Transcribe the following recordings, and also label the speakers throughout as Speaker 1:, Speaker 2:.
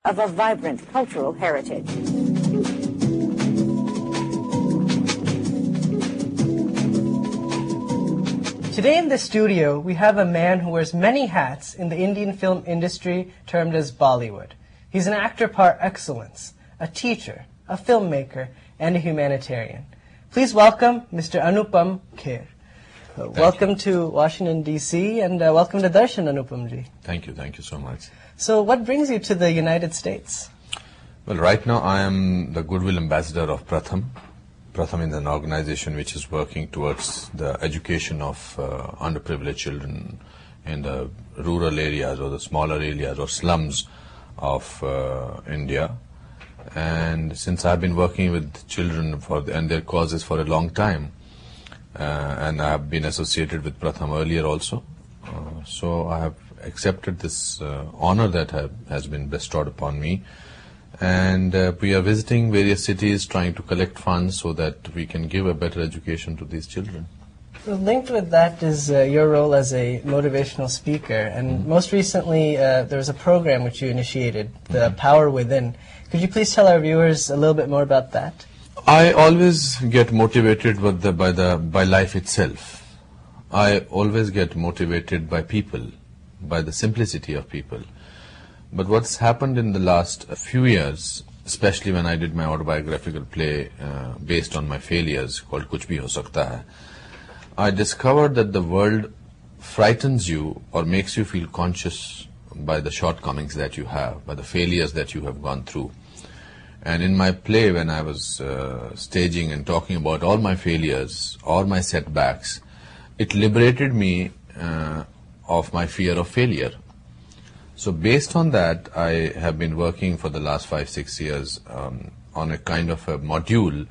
Speaker 1: of a vibrant cultural heritage.
Speaker 2: Today in the studio, we have a man who wears many hats in the Indian film industry termed as Bollywood. He's an actor par excellence, a teacher, a filmmaker, and a humanitarian. Please welcome Mr. Anupam Kher. Welcome to Washington, D.C., and welcome to Darshan, Anupamji.
Speaker 3: Thank you so much.
Speaker 2: So what brings you to the United States?
Speaker 3: Well, right now I am the Goodwill Ambassador of Pratham. Pratham is an organization which is working towards the education of underprivileged children in the rural areas or the smaller areas or slums of India. And since I've been working with children and their causes for a long time, and I have been associated with Pratham earlier also, so I have accepted this honor that has been bestowed upon me. And we are visiting various cities trying to collect funds so that we can give a better education to these children.
Speaker 2: So linked with that is your role as a motivational speaker. And most recently, there was a program which you initiated, The Power Within. Could you please tell our viewers a little bit more about that?
Speaker 3: I always get motivated by life itself. I always get motivated by people, by the simplicity of people. But what's happened in the last few years, especially when I did my autobiographical play based on my failures called Kuch Bhi Ho Sakta Hai, I discovered that the world frightens you or makes you feel conscious by the shortcomings that you have, by the failures that you have gone through. And in my play, when I was staging and talking about all my failures or my setbacks, it liberated me of my fear of failure. So based on that, I have been working for the last 5-6 years on a kind of a module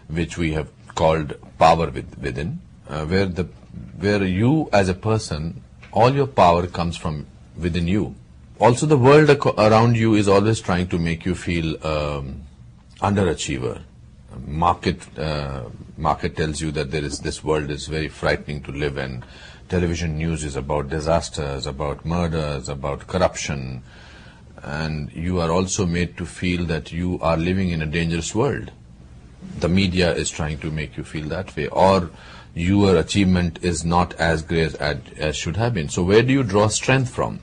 Speaker 3: which we have called Power Within, where you as a person, all your power comes from within you. Also, the world around you is always trying to make you feel underachiever. Market tells you that this world is very frightening to live in. Television news is about disasters, about murders, about corruption, and you are also made to feel that you are living in a dangerous world. The media is trying to make you feel that way, or your achievement is not as great as should have been. So where do you draw strength from?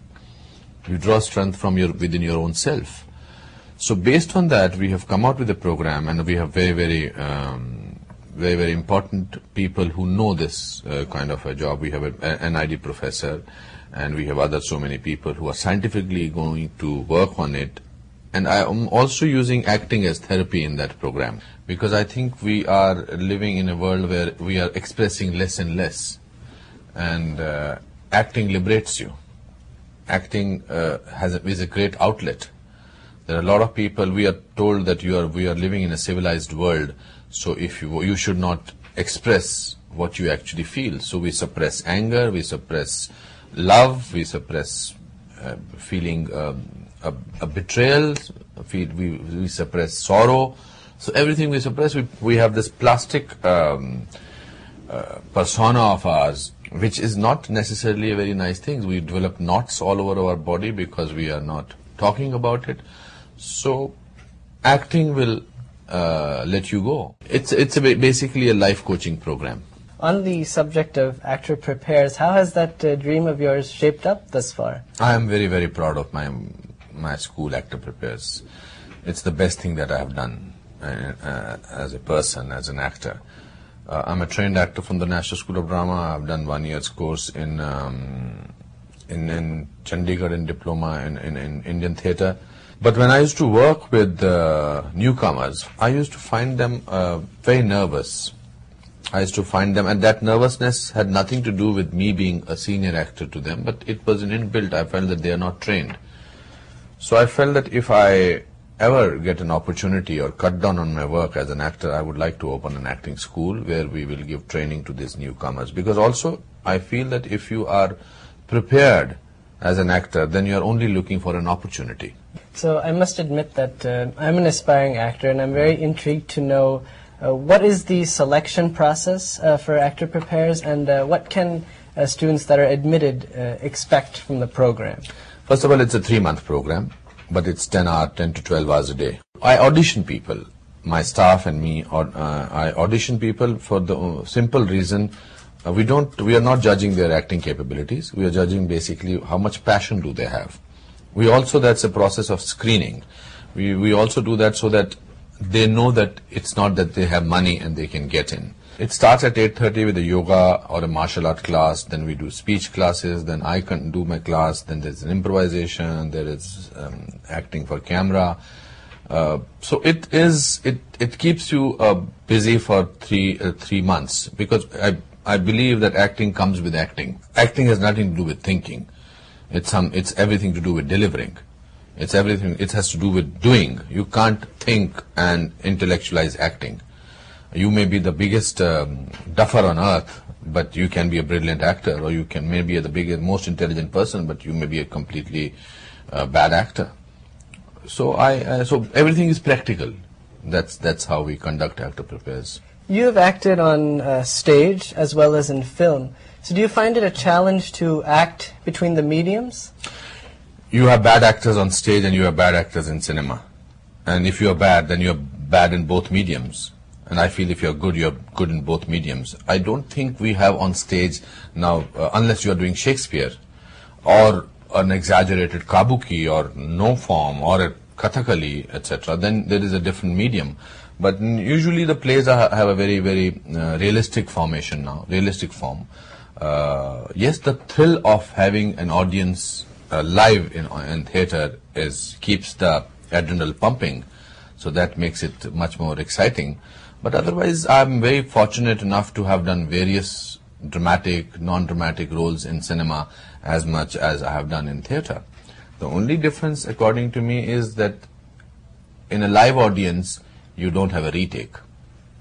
Speaker 3: You draw strength from within your own self. So based on that, we have come out with a program, and we have very important people who know this kind of a job. We have an ID professor, and we have so many people who are scientifically going to work on it. And I am also using acting as therapy in that program, because I think we are living in a world where we are expressing less and less, and acting liberates you. Acting is a great outlet. There are a lot of people, we are told that we are living in a civilized world, so if you should not express what you actually feel. So we suppress anger, we suppress love, we suppress feeling a betrayal, we suppress sorrow. So everything we suppress, we have this plastic persona of ours, which is not necessarily a very nice thing. We develop knots all over our body because we are not talking about it. So acting will let you go. It's basically a life coaching program.
Speaker 2: On the subject of Actor Prepares, how has that dream of yours shaped up thus far?
Speaker 3: I am very proud of my school, Actor Prepares. It's the best thing that I have done as a person, as an actor. I'm a trained actor from the National School of Drama. I've done 1 year's course in Chandigarh in diploma in Indian theatre. But when I used to work with newcomers, I used to find them very nervous. I used to find them, and that nervousness had nothing to do with me being a senior actor to them, but it was an inbuilt. I felt that they are not trained. So I felt that if I ever get an opportunity or cut down on my work as an actor, I would like to open an acting school where we will give training to these newcomers. Because also, I feel that if you are prepared as an actor, then you are only looking for an opportunity.
Speaker 2: So I must admit that I'm an aspiring actor, and I'm very intrigued to know what is the selection process for Actor Prepares, and what can students that are admitted expect from the program?
Speaker 3: First of all, it's a 3-month program. but it's 10 to 12 hours a day. I audition people, my staff and me, I audition people for the simple reason we are not judging their acting capabilities. We are judging basically how much passion do they have. That's a process of screening. We also do that so that they know that it's not that they have money and they can get in. It starts at 8:30 with a yoga or a martial art class, then we do speech classes, then I can do my class, then there's an improvisation, there is acting for camera. So it keeps you busy for three months, because I believe that acting comes with acting. Acting has nothing to do with thinking. It's everything to do with delivering. It's everything. It has to do with doing. You can't think and intellectualize acting. You may be the biggest duffer on earth, but you can be a brilliant actor, or you can maybe be the biggest, most intelligent person, but you may be a completely bad actor. So everything is practical. That's how we conduct actor prepares.
Speaker 2: You have acted on stage as well as in film. So do you find it a challenge to act between the mediums?
Speaker 3: You have bad actors on stage and you have bad actors in cinema. And if you are bad, then you are bad in both mediums. And I feel if you're good in both mediums. I don't think we have on stage now, unless you are doing Shakespeare or an exaggerated kabuki or no form or a Kathakali, etc., then there is a different medium. But usually the plays have a very, very realistic formation now, realistic form. Yes, the thrill of having an audience live in theatre keeps the adrenaline pumping, so that makes it much more exciting. But otherwise, I'm very fortunate enough to have done various dramatic, non-dramatic roles in cinema as much as I have done in theatre. The only difference, according to me, is that in a live audience, you don't have a retake.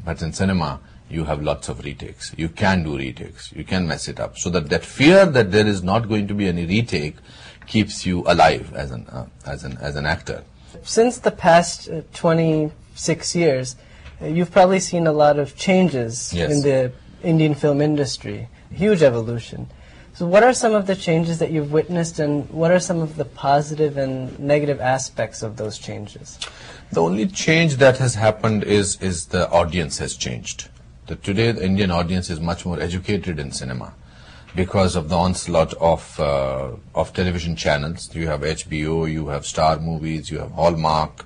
Speaker 3: But in cinema, you have lots of retakes. You can do retakes. You can mess it up. So that fear that there is not going to be any retake keeps you alive as an actor.
Speaker 2: Since the past 26 years, you've probably seen a lot of changes in the Indian film industry, huge evolution. So what are some of the changes that you've witnessed, and what are some of the positive and negative aspects of those changes?
Speaker 3: The only change that has happened is the audience has changed. Today the Indian audience is much more educated in cinema because of the onslaught of television channels. You have HBO, you have Star Movies, you have Hallmark,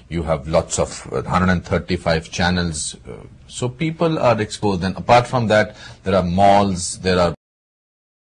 Speaker 3: you have lots of 135 channels. So people are exposed, and apart from that, there are malls, there are